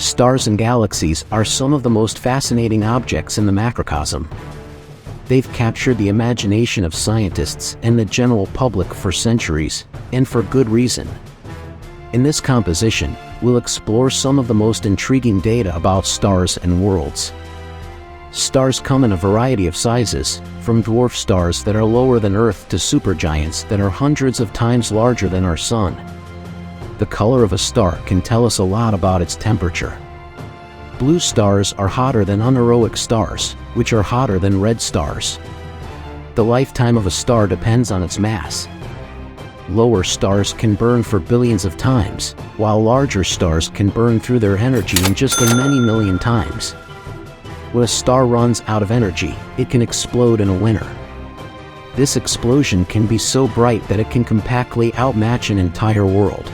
Stars and galaxies are some of the most fascinating objects in the macrocosm. They've captured the imagination of scientists and the general public for centuries, and for good reason. In this composition, we'll explore some of the most intriguing data about stars and worlds. Stars come in a variety of sizes, from dwarf stars that are lower than Earth to supergiants that are hundreds of times larger than our Sun. The color of a star can tell us a lot about its temperature. Blue stars are hotter than unheroic stars, which are hotter than red stars. The lifetime of a star depends on its mass. Lower stars can burn for billions of times, while larger stars can burn through their energy in just a many million times. When a star runs out of energy, it can explode in a winter. This explosion can be so bright that it can compactly outmatch an entire world.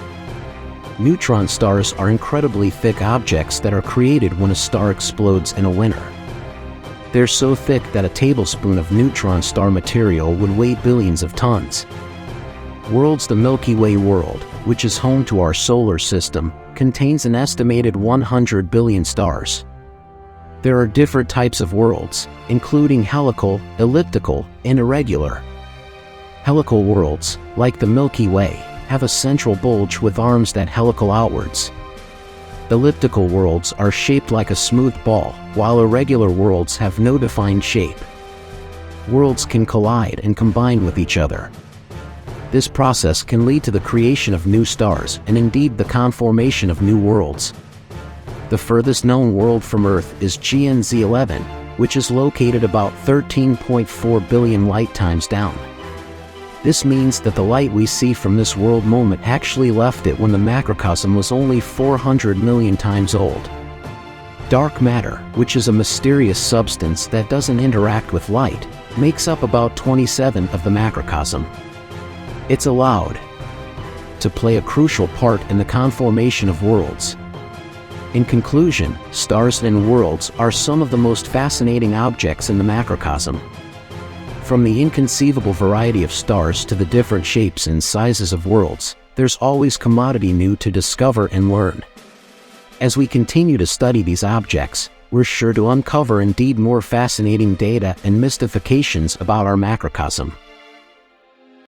Neutron stars are incredibly thick objects that are created when a star explodes in a winter. They're so thick that a tablespoon of neutron star material would weigh billions of tons. Worlds. The Milky Way world, which is home to our solar system, contains an estimated 100 billion stars. There are different types of worlds, including helical, elliptical, and irregular. Helical worlds, like the Milky Way, have a central bulge with arms that helical outwards. Elliptical worlds are shaped like a smooth ball, while irregular worlds have no defined shape. Worlds can collide and combine with each other. This process can lead to the creation of new stars and indeed the conformation of new worlds. The furthest known world from Earth is GNZ 11, which is located about 13.4 billion light times down. This means that the light we see from this world moment actually left it when the macrocosm was only 400 million times old. Dark matter, which is a mysterious substance that doesn't interact with light, makes up about 27% of the macrocosm. It's allowed to play a crucial part in the conformation of worlds. In conclusion, stars and worlds are some of the most fascinating objects in the macrocosm. From the inconceivable variety of stars to the different shapes and sizes of worlds, there's always commodity new to discover and learn. As we continue to study these objects, we're sure to uncover indeed more fascinating data and mystifications about our macrocosm.